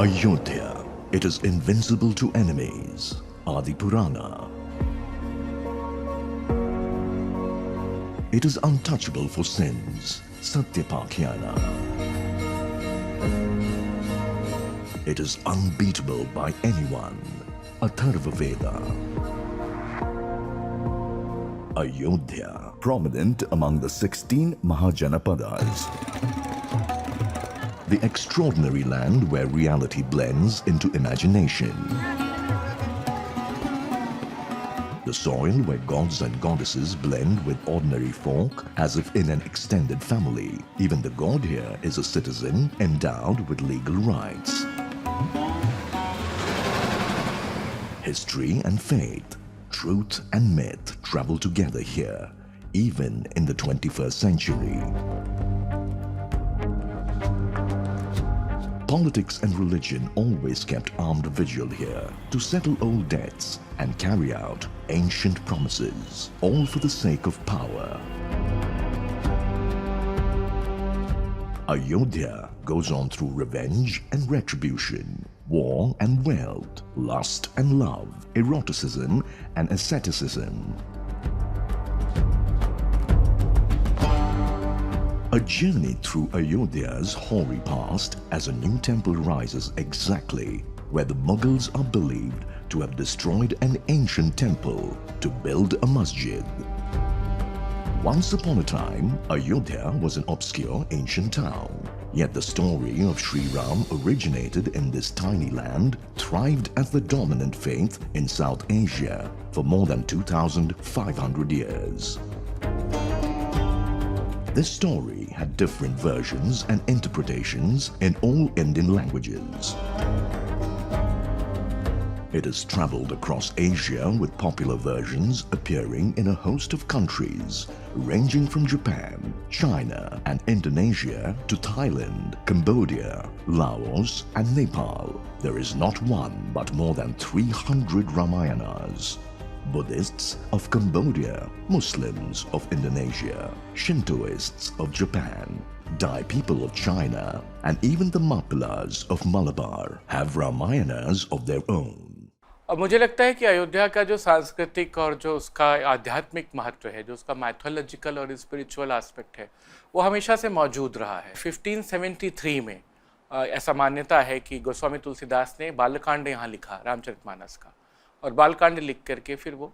Ayodhya, it is invincible to enemies. Adi Purana. It is untouchable for sins. Satyapakhyana. It is unbeatable by anyone. Atharva Veda. Ayodhya, prominent among the 16 Mahajanapadas. The extraordinary land where reality blends into imagination. The soil where gods and goddesses blend with ordinary folk as if in an extended family. Even the god here is a citizen endowed with legal rights. History and faith, truth and myth travel together here, even in the 21st century. Politics and religion always kept armed vigil here to settle old debts and carry out ancient promises, all for the sake of power. Ayodhya goes on through revenge and retribution, war and wealth, lust and love, eroticism and asceticism. A journey through Ayodhya's hoary past as a new temple rises exactly where the Mughals are believed to have destroyed an ancient temple to build a masjid. Once upon a time, Ayodhya was an obscure ancient town. Yet the story of Sri Ram originated in this tiny land, thrived as the dominant faith in South Asia for more than 2,500 years. This story had different versions and interpretations in all Indian languages. It has traveled across Asia with popular versions appearing in a host of countries, ranging from Japan, China, and Indonesia to Thailand, Cambodia, Laos, and Nepal. There is not one but more than 300 Ramayanas. Buddhists of Cambodia, Muslims of Indonesia, Shintoists of Japan, Dai people of China, and even the Mappilas of Malabar have Ramayanas of their own. और मुझे लगता है कि अयोध्या का जो सांस्कृतिक और जो उसका आध्यात्मिक महत्व है, जो उसका मैथोलॉजिकल और स्पिरिचुअल एस्पेक्ट है, वो हमेशा से मौजूद रहा है। 1573 में ऐसा मान्यता है कि गोस्वामी तुलसीदास ने बालकांड यहाँ लिखा रामचरितमानस का, और बालकांड लिख करके फिर वो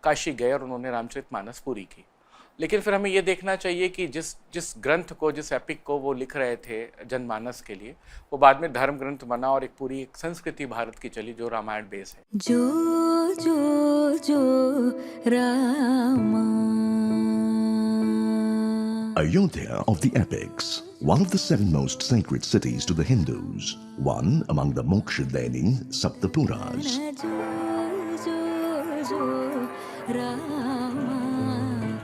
काशी गए और उन्होंने रामचरितमानस पूरी की। लेकिन फिर हमें ये देखना चाहिए कि जिस ग्रंथ को, जिस एपिक को वो लिख रहे थे जनमानस के लिए, वो बाद में धर्म ग्रंथ बना और एक पूरी संस्कृति भारत की चली जो रामायण बेस है। जो जो जो Rama. Ayodhya of the epics, one of the 7 most sacred cities to the Hindus, one among the Mokshadeni Saptapuras.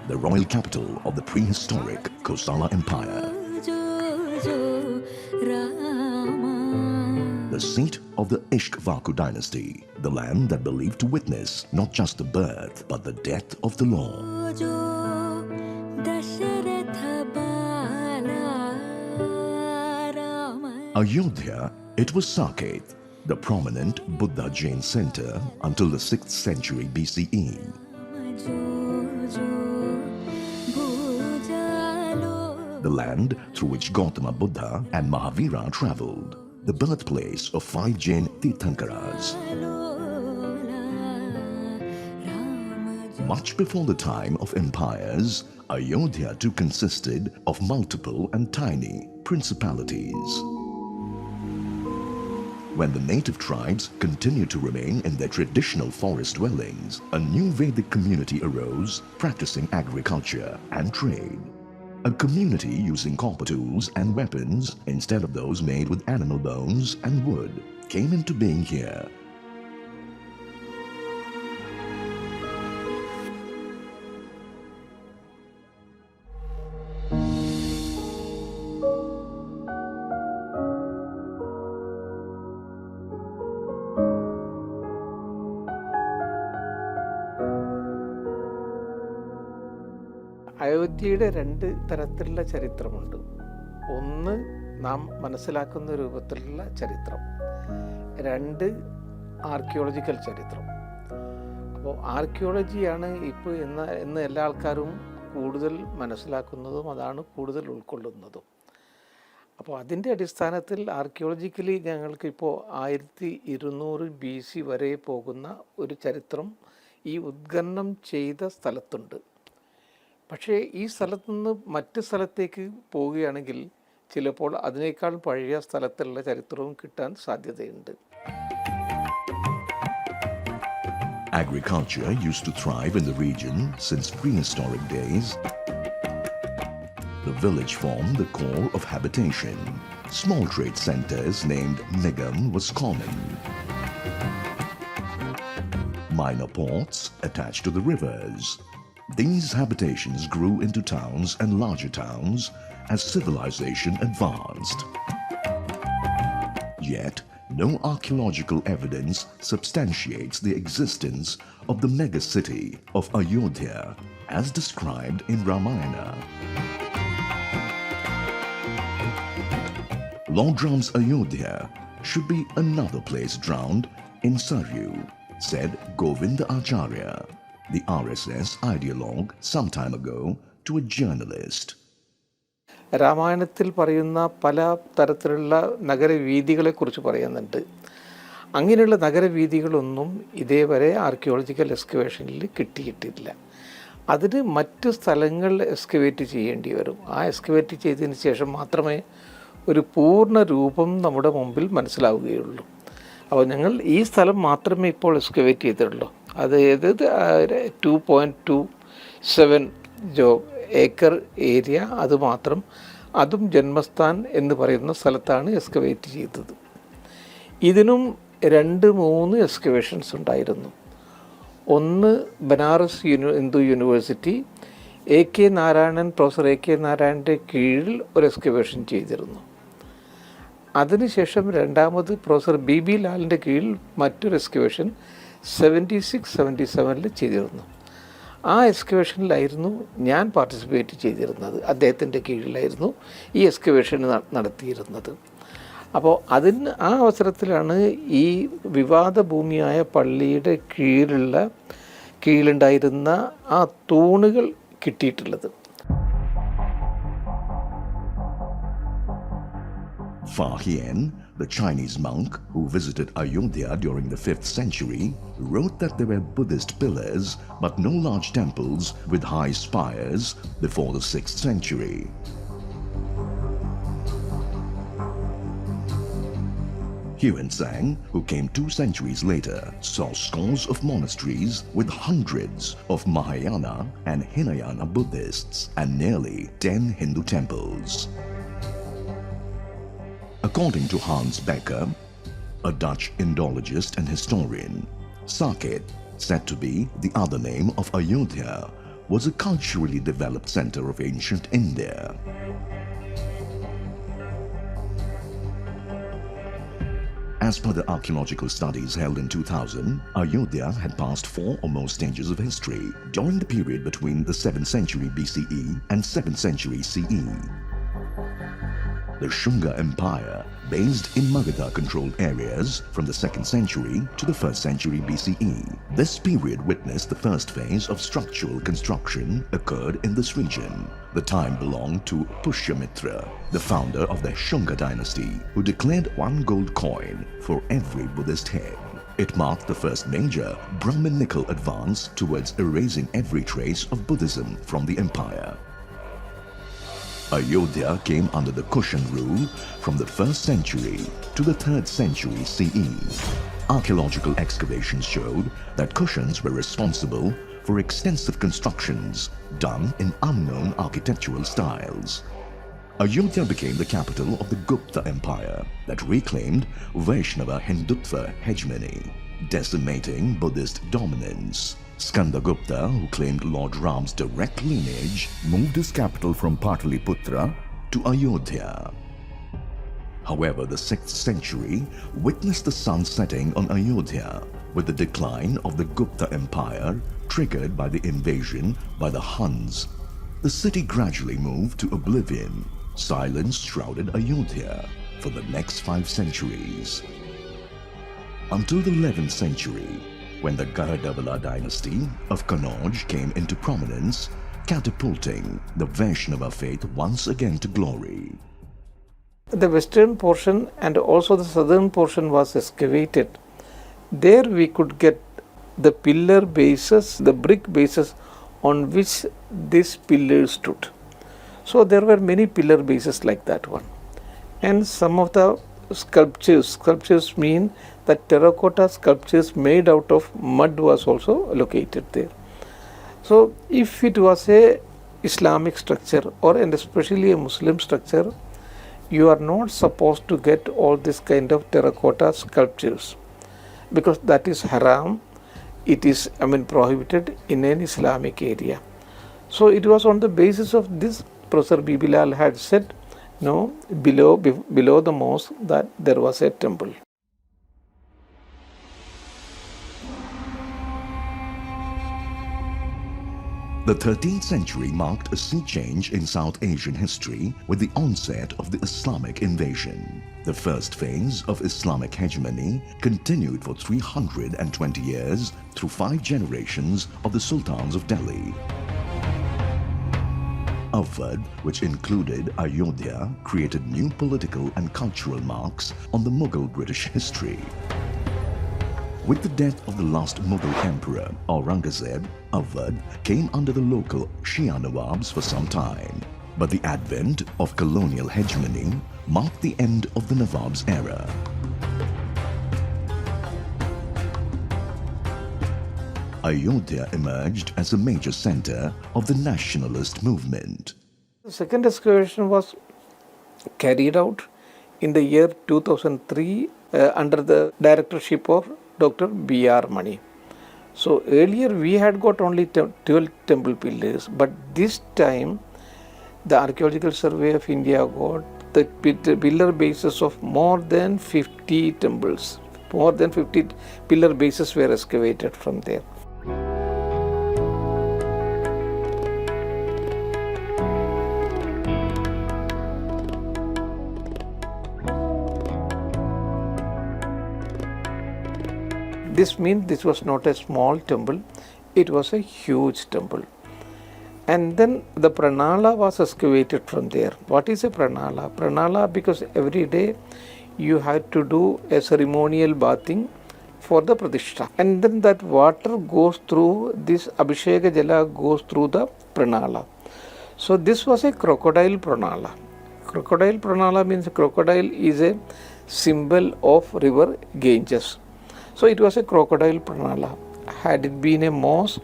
The royal capital of the prehistoric Kosala Empire. The seat of the Ishkvaku dynasty, the land that believed to witness not just the birth but the death of the Lord. Ayodhya, it was Saket, the prominent Buddha Jain center until the 6th century BCE. The land through which Gautama Buddha and Mahavira traveled, the birthplace of 5 Jain Tirthankaras. Much before the time of empires, Ayodhya too consisted of multiple and tiny principalities. When the native tribes continued to remain in their traditional forest dwellings, a new Vedic community arose practicing agriculture and trade. A community using copper tools and weapons instead of those made with animal bones and wood came into being here. അയോധ്യയുടെ 2 തരത്തിലുള്ള ചരിത്രമുണ്ട്. ഒന്ന് നാം മനസ്സിലാക്കുന്ന രൂപത്തിലുള്ള ചരിത്രം, രണ്ട് archaeological ചരിത്രം. അപ്പോൾ ആർക്കിയോളജിയാണ് ഇപ്പോൾ ഇന്ന് എല്ലാ ആൾക്കാരും കൂടുതൽ മനസ്സിലാക്കുന്നതും അതാണ് കൂടുതൽ ഉൾക്കൊള്ളുന്നതും. അപ്പോൾ അതിൻ്റെ അടിസ്ഥാനത്തിൽ ആർക്കിയോളജിക്കലി ഞങ്ങൾക്കിപ്പോൾ 1200 BC വരെ പോകുന്ന ഒരു ചരിത്രം ഈ ഉത്ഖനനം ചെയ്ത സ്ഥലത്തുണ്ട്. പക്ഷേ ഈ സ്ഥലത്തു നിന്ന് മറ്റ് സ്ഥലത്തേക്ക് പോവുകയാണെങ്കിൽ ചിലപ്പോൾ അതിനേക്കാൾ പഴയ സ്ഥലത്തുള്ള ചരിത്രവും കിട്ടാൻ സാധ്യതയുണ്ട്. Agriculture used to thrive in the region since prehistoric days. The village formed the core of habitation. Small trade centers named Nigam was common. Minor ports attached to the rivers. These habitations grew into towns and larger towns as civilization advanced. Yet, no archaeological evidence substantiates the existence of the mega-city of Ayodhya as described in Ramayana. Lord Ram's Ayodhya should be another place drowned in Saryu, said Govinda Acharya, the RSS ideologue, some time ago to a journalist. രാമായണത്തിൽ പറയുന്ന പല തരത്തിലുള്ള നഗരവീഥികളെക്കുറിച്ച് പറയുന്നുണ്ട്. അങ്ങനെയുള്ള നഗരവീഥികളൊന്നും ഇതേവരെ archaeological എക്സ്കവേഷനിൽ കിട്ടിയിട്ടില്ല. അതിന് മറ്റ് സ്ഥലങ്ങൾ എക്സ്കവേറ്റ് ചെയ്യേണ്ടി വരും. ആ എക്സ്കവേറ്റ് ചെയ്തതിന് ശേഷം മാത്രമേ ഒരു പൂർണ്ണ രൂപം നമ്മുടെ മുമ്പിൽ മനസ്സിലാവുകയുള്ളൂ. അപ്പോൾ ഞങ്ങൾ ഈ സ്ഥലം മാത്രമേ ഇപ്പോൾ എക്സ്കവേറ്റ് ചെയ്തിട്ടുള്ളൂ. അത് 2.27 ഏക്കർ ഏരിയ, അതുമാത്രം, അതും ജന്മസ്ഥാൻ എന്ന് പറയുന്ന സ്ഥലത്താണ് എക്സ്കവേറ്റ് ചെയ്തത്. ഇതിനും 2-3 എക്സ്കവേഷൻസ് ഉണ്ടായിരുന്നു. ഒന്ന് Banaras Hindu university professor AK നാരായണൻ്റെ കീഴിൽ ഒരു എക്സ്കവേഷൻ ചെയ്തിരുന്നു. അതിനുശേഷം രണ്ടാമത് പ്രൊഫസർ BB ലാലിൻ്റെ കീഴിൽ മറ്റൊരു എക്സ്കവേഷൻ 76-77 ചെയ്തിരുന്നു. ആ എക്സ്കവേഷനിലായിരുന്നു ഞാൻ പാർട്ടിസിപ്പേറ്റ് ചെയ്തിരുന്നത്. അദ്ദേഹത്തിൻ്റെ കീഴിലായിരുന്നു ഈ എക്സ്കവേഷൻ നടത്തിയിരുന്നത്. അപ്പോൾ ആ അവസരത്തിലാണ് ഈ വിവാദ ഭൂമിയായ പള്ളിയുടെ കീഴിലുണ്ടായിരുന്ന ആ തൂണുകൾ കിട്ടിയിട്ടുള്ളത്. Fa Hien, the Chinese monk who visited Ayodhya during the 5th century, wrote that there were Buddhist pillars but no large temples with high spires before the 6th century. Huensang, who came 2 centuries later, saw scores of monasteries with hundreds of Mahayana and Hinayana Buddhists and nearly 10 Hindu temples. According to Hans Becker, a Dutch Indologist and historian, Saket, said to be the other name of Ayodhya, was a culturally developed center of ancient India. As per the archaeological studies held in 2000, Ayodhya had passed 4 or more stages of history during the period between the 7th century BCE and 7th century CE. The Shunga Empire, based in Magadha-controlled areas from the 2nd century to the 1st century BCE. This period witnessed the first phase of structural construction occurred in this region. The time belonged to Pushyamitra, the founder of the Shunga dynasty, who declared 1 gold coin for every Buddhist head. It marked the first major Brahminical advance towards erasing every trace of Buddhism from the empire. Ayodhya came under the Kushan rule from the 1st century to the 3rd century CE. Archaeological excavations showed that Kushans were responsible for extensive constructions done in unknown architectural styles. Ayodhya became the capital of the Gupta Empire that reclaimed Vaishnava Hindutva hegemony, decimating Buddhist dominance. Skandagupta, who claimed Lord Ram's direct lineage, moved his capital from Pataliputra to Ayodhya. However, the 6th century witnessed the sun setting on Ayodhya with the decline of the Gupta Empire triggered by the invasion by the Huns. The city gradually moved to oblivion silence shrouded Ayodhya for the next 5 centuries. Until the 11th century, when the Garadabala dynasty of Kannauj came into prominence, catapulting the Vaishnava faith once again to glory. The western portion and also the southern portion was excavated. There we could get the pillar bases, the brick bases on which these pillars stood. So there were many pillar bases like that one. And some of the sculptures mean that terracotta sculptures made out of mud was also located there. So if it was a Islamic structure or and especially a Muslim structure, you are not supposed to get all this kind of terracotta sculptures because that is haram. It is prohibited in an Islamic area. So it was on the basis of this Professor Bibilal had said, no, below the mosque that there was a temple. The 13th century marked a sea change in South Asian history with the onset of the Islamic invasion. The first phase of Islamic hegemony continued for 320 years through 5 generations of the Sultans of Delhi. Awadh, which included Ayodhya, created new political and cultural marks on the Mughal British history. With the death of the last Mughal emperor, Aurangzeb, Awadh came under the local Shia Nawabs for some time. But the advent of colonial hegemony marked the end of the Nawabs era. Ayodhya emerged as a major center of the nationalist movement. The second excavation was carried out in the year 2003 under the directorship of Dr. B.R. Mani. So earlier we had got only 12 temple pillars, but this time the Archaeological Survey of India got the pillar bases of more than 50 temples. More than 50 pillar bases were excavated from there. This means this was not a small temple, it was a huge temple. And then the pranala was excavated from there. What is a pranala? Pranala, because every day you had to do a ceremonial bathing for the pradishta. And then that water goes through, this Abhisheka Jala goes through the pranala. So this was a crocodile pranala. Crocodile pranala means crocodile is a symbol of river Ganges. So it was a crocodile pranala. Had it been a mosque,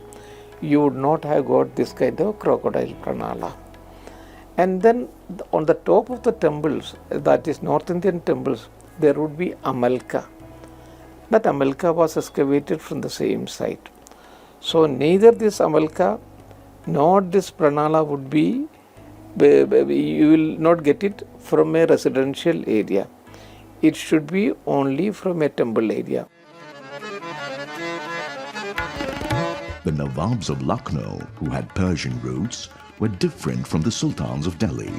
you would not have got this kind of crocodile pranala. And then on the top of the temples, that is North Indian temples, there would be amalka. That amalka was excavated from the same site. So neither this amalka nor this pranala would be, you will not get it from a residential area. It should be only from a temple area. The Nawabs of Lucknow, who had Persian roots, were different from the Sultans of Delhi.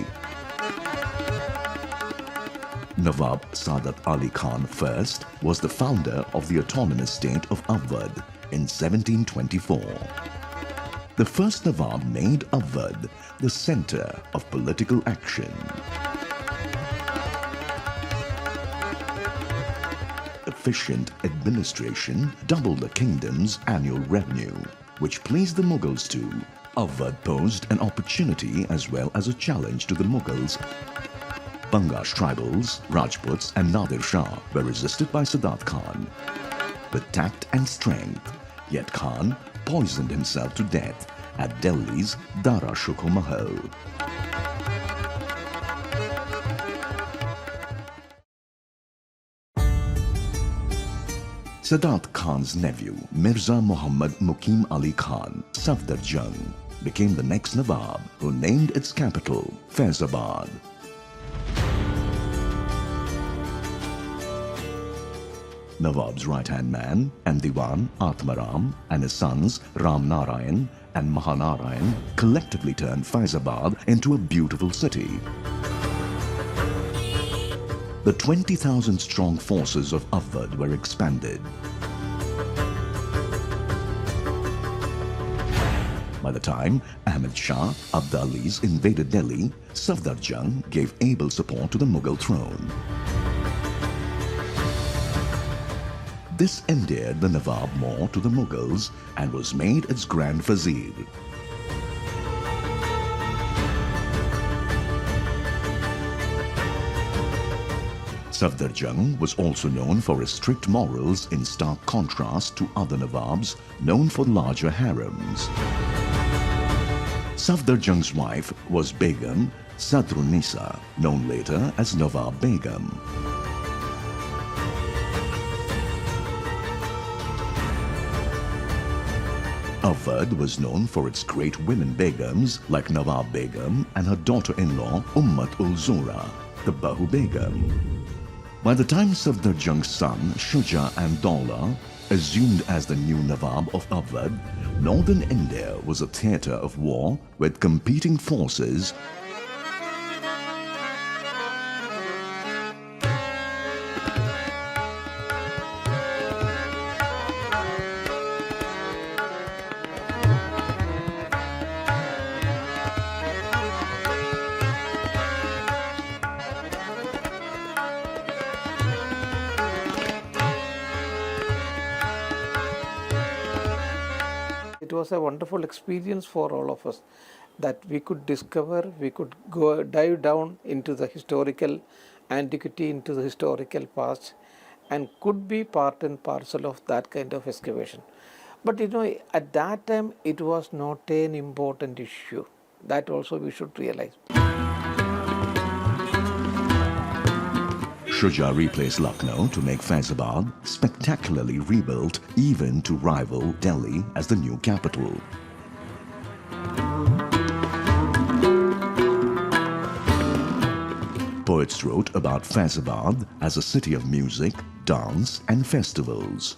Nawab Sadat Ali Khan I was the founder of the autonomous state of Awadh in 1724. The first Nawab made Awadh the center of political action. Efficient administration doubled the kingdom's annual revenue, which pleased the Mughals too. Awadh posed an opportunity as well as a challenge to the Mughals. Bangash tribals, Rajputs and Nadir Shah were resisted by Sadat Khan with tact and strength, yet Khan poisoned himself to death at Delhi's Dara Shukho Mahal. Sadat Khan's nephew, Mirza Muhammad Mukim Ali Khan, Safdarjung, became the next Nawab who named its capital Faizabad. Nawab's right-hand man and Diwan Atmaram and his sons Ram Narayan and Mahanarayan collectively turned Faizabad into a beautiful city. the 20,000 strong forces of Awadh were expanded. By the time Ahmed Shah Abdalis invaded Delhi, Safdar Jung gave able support to the Mughal throne. This endeared the Nawab more to the Mughals and was made its Grand Vizier. Safdar Jung was also known for his strict morals in stark contrast to other Nawabs known for larger harems. Safdar Jung's wife was Begum Sadrunnisa, known later as Nawab Begum. Awadh was known for its great women Begums like Nawab Begum and her daughter-in-law Ummat-ul-Zura, the Bahu Begum. By the time Safdar Jung's son Shuja and Daula assumed as the new Nawab of Awadh, northern India was a theatre of war with competing forces. It was a wonderful experience for all of us that we could discover, we could go dive down into the historical antiquity, into the historical past, and could be part and parcel of that kind of excavation. But at that time it was not an important issue. That also we should realize. Shuja replaced Lucknow to make Faizabad spectacularly rebuilt, even to rival Delhi as the new capital. Poets wrote about Faizabad as a city of music, dance and festivals.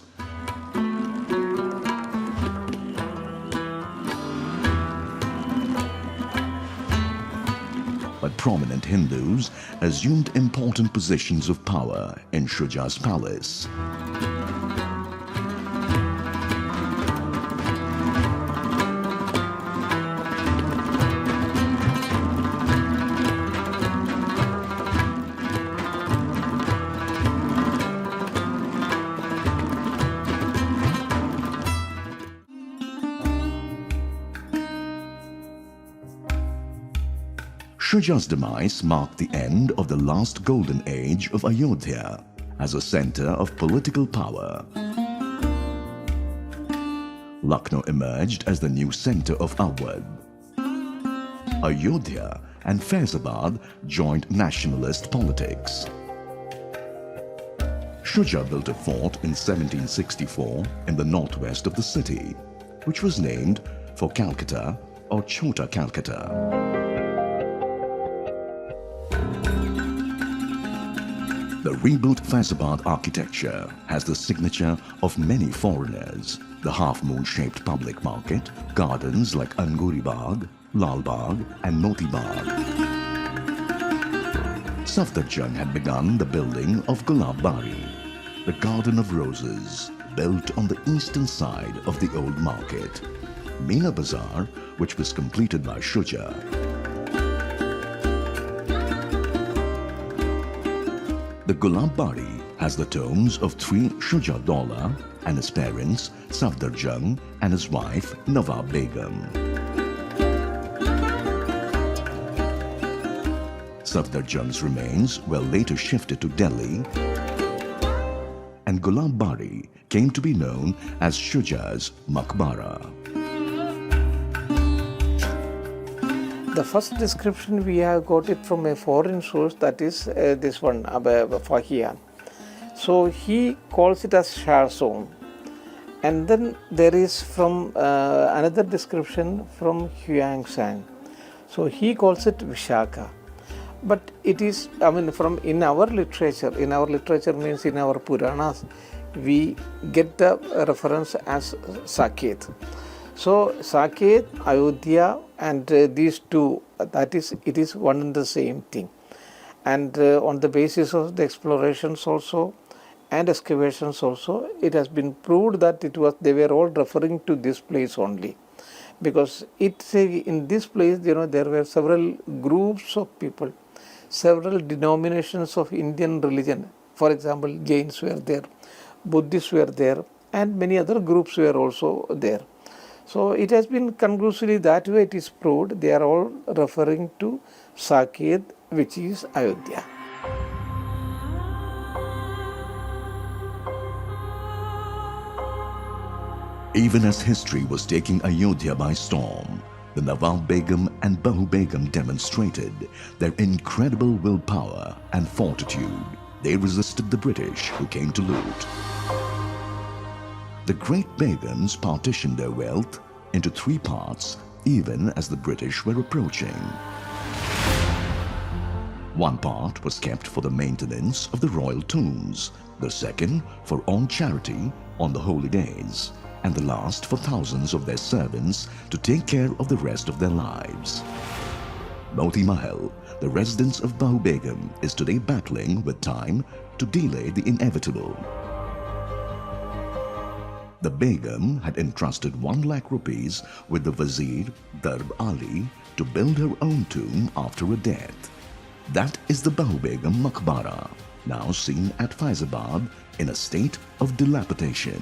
But prominent Hindus assumed important positions of power in Shuja's palace. Shuja's demise marked the end of the last golden age of Ayodhya as a center of political power. Lucknow emerged as the new center of Awadh. Ayodhya and Faizabad joined nationalist politics. Shuja built a fort in 1764 in the northwest of the city, which was named for Calcutta or Chota Calcutta. The rebuilt Faizabad architecture has the signature of many foreigners. The half-moon-shaped public market, gardens like Anguri Bagh, Lal Bagh and Moti Bagh. Safdar Jung had begun the building of Gulab Bari, the Garden of Roses, built on the eastern side of the old market. Meena Bazaar, which was completed by Shuja. The Gulab Bari has the tombs of three Shuja Daula and his parents Safdar Jung and his wife Nawab Begum. Safdar Jung's remains were later shifted to Delhi, and Gulab Bari came to be known as Shuja's Maqbara. The first description we have got it from a foreign source, that is this one, Fahian. So he calls it as Shah Zone. And then there is from another description from Huang Sang. So he calls it Vishaka. But it is, from in our literature means in our Puranas, we get the reference as Saket. So Saket, Ayodhya and these two, it is one and the same thing. And on the basis of the explorations also and excavations also, it has been proved that they were all referring to this place only. Because in this place, there were several groups of people, several denominations of Indian religion. For example, Jains were there, Buddhists were there, and many other groups were also there. So it has been conclusively that way it is proved. They are all referring to Saket, which is Ayodhya. Even as history was taking Ayodhya by storm, the Nawab Begum and Bahu Begum demonstrated their incredible willpower and fortitude. They resisted the British who came to loot. The great Begums partitioned their wealth into 3 parts even as the British were approaching. One part was kept for the maintenance of the royal tombs, the second for all charity on the holy days, and the last for thousands of their servants to take care of the rest of their lives. Moti Mahal, the residence of Bahu Begum, is today battling with time to delay the inevitable. The Begum had entrusted 1 lakh rupees with the Wazir Darb Ali to build her own tomb after her death. That is the Bahu Begum Maqbara, now seen at Faizabad in a state of dilapidation.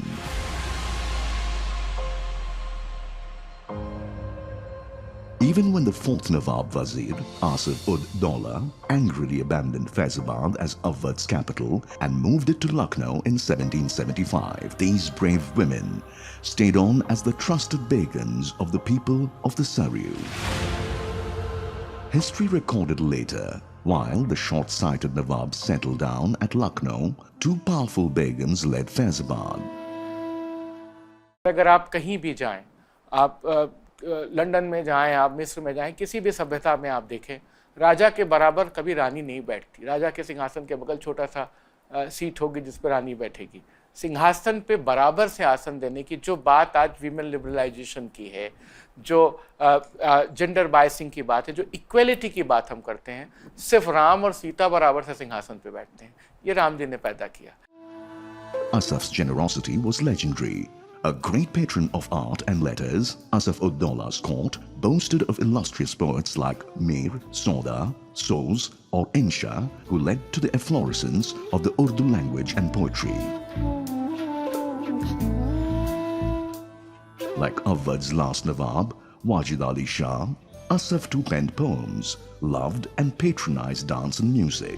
Even when the 4th Nawab Wazir, Asif ud Daula, angrily abandoned Faizabad as Awadh's capital and moved it to Lucknow in 1775, these brave women stayed on as the trusted Begums of the people of the Saryu. History recorded later, while the short-sighted Nawab settled down at Lucknow, 2 powerful Begums led Faizabad. अगर आप कहीं भी जाएं, आप London में जाएं, आप मिस्र में जाएं, किसी भी सभ्यता में आप देखें, राजा के बराबर कभी रानी नहीं बैठती। राजा के सिंहासन के बगल छोटा सा सीट होगी जिस पर रानी बैठेगी। सिंहासन पे बराबर से आसन देने की जो बात आज वीमेन लिबरलाइजेशन की है, जो जेंडर बायसिंग की बात है, जो इक्वलिटी की बात हम करते हैं, सिर्फ राम और सीता बराबर से सिंहासन पे बैठते हैं। ये राम जी ने पैदा किया। Asaf's generosity was legendary. A great patron of art and letters, Asaf ud Daula's court boasted of illustrious poets like Mir, Soda, Soz or Insha, who led to the efflorescence of the Urdu language and poetry. Like Awadh's last Nawab, Wajid Ali Shah, Asaf too penned poems, loved and patronized dance and music.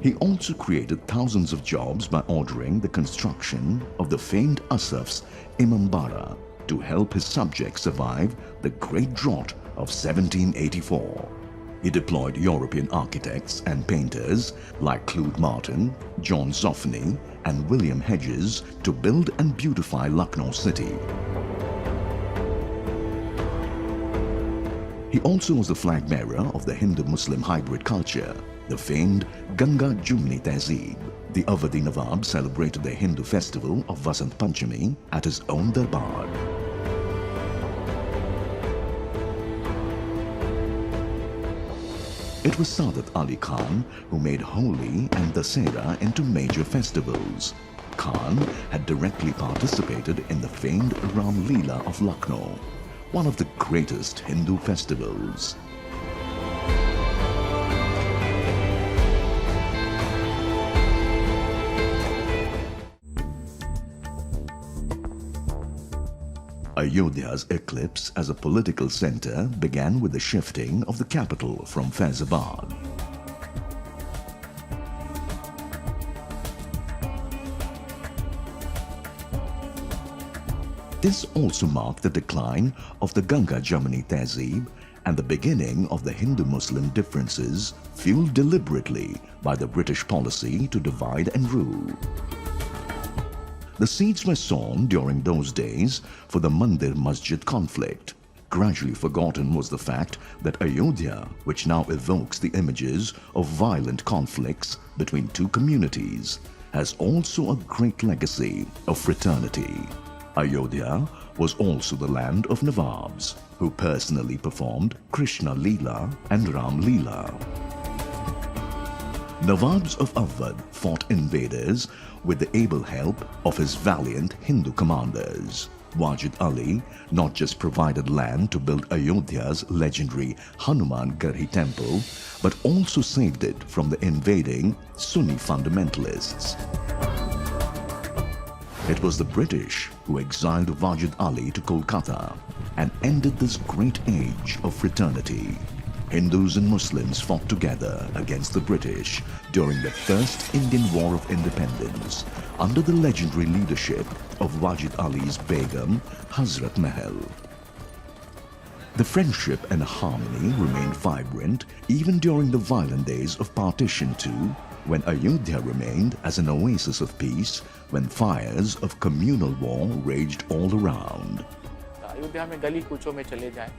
He also created thousands of jobs by ordering the construction of the famed Asaf's Imambara to help his subjects survive the Great Drought of 1784. He deployed European architects and painters like Claude Martin, John Zoffany, and William Hedges to build and beautify Lucknow city. He also was the flag bearer of the Hindu-Muslim hybrid culture, the famed Ganga Jumni Tehzeeb. The Awadhi Nawab celebrated the Hindu festival of Vasant Panchami at his own darbar. It was Saadat Ali Khan who made Holi and Dasera into major festivals. Khan had directly participated in the famed Ram Leela of Lucknow, one of the greatest Hindu festivals. Ayodhya's eclipse as a political center began with the shifting of the capital from Faizabad. This also marked the decline of the Ganga Jamuni Tehzeeb and the beginning of the Hindu-Muslim differences fueled deliberately by the British policy to divide and rule. The seeds were sown during those days for the Mandir Masjid conflict, gradually forgotten was the fact that Ayodhya, which now evokes the images of violent conflicts between two communities, has also a great legacy of fraternity. Ayodhya was also the land of Nawabs, who personally performed Krishna Leela and Ram Leela. Nawabs of Awadh fought invaders with the able help of his valiant Hindu commanders. Wajid Ali not just provided land to build Ayodhya's legendary Hanuman Garhi temple, but also saved it from the invading Sunni fundamentalists. It was the British who exiled Wajid Ali to Kolkata and ended this great age of fraternity. Hindus and Muslims fought together against the British during the First Indian War of Independence under the legendary leadership of Wajid Ali's Begum, Hazrat Mahal. The friendship and harmony remained vibrant even during the violent days of Partition II, when Ayodhya remained as an oasis of peace when fires of communal war raged all around. Ayodhya में गली कूचों में चले जाएं,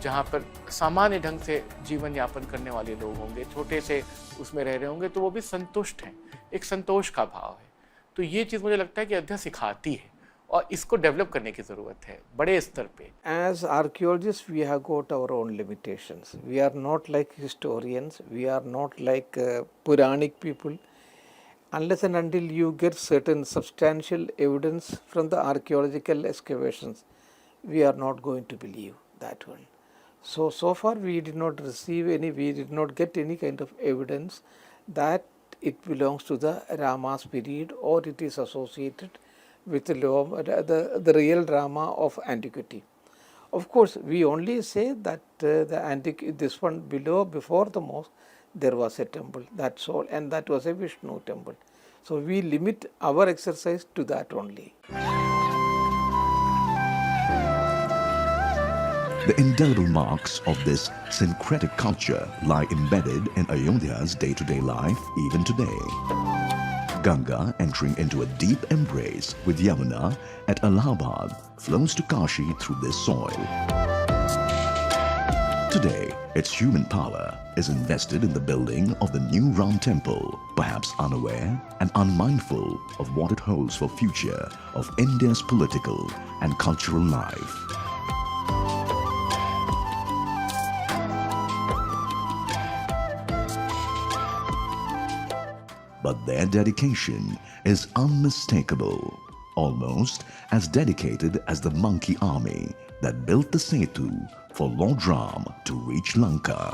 जहाँ पर सामान्य ढंग से जीवन यापन करने वाले लोग होंगे, छोटे से उसमें रह रहे होंगे, तो वो भी संतुष्ट हैं, एक संतोष का भाव है. तो ये चीज़ मुझे लगता है कि अयोध्या सिखाती है और इसको डेवलप करने की ज़रूरत है बड़े स्तर पे. As archaeologists, we have got our own limitations. We are not like historians. We are not like Puranic people. Unless and until you get certain substantial evidence from the archaeological excavations, we are not going to believe that one. So far we did not get any kind of evidence that it belongs to the Rama's period or it is associated with the real Rama of antiquity. Of course, we only say that this one below, before the mosque, there was a temple, that's all, and that was a Vishnu temple. So we limit our exercise to that only. The indelible marks of this syncretic culture lie embedded in Ayodhya's day-to-day life even today. Ganga, entering into a deep embrace with Yamuna at Allahabad, flows to Kashi through this soil. Today, its human power is invested in the building of the new Ram temple, perhaps unaware and unmindful of what it holds for future of India's political and cultural life. But their dedication is unmistakable, almost as dedicated as the monkey army that built the Setu for Lord Ram to reach Lanka.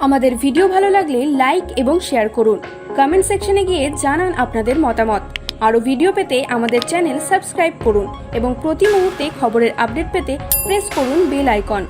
আমাদের video ভালো লাগলে like এবং share করুন, comment সেকশনে গিয়ে জানান আপনাদের মতামত। আরও ভিডিও পেতে আমাদের চ্যানেল সাবস্ক্রাইব করুন এবং প্রতি মুহূর্তে খবরের আপডেট পেতে প্রেস করুন বেল আইকন।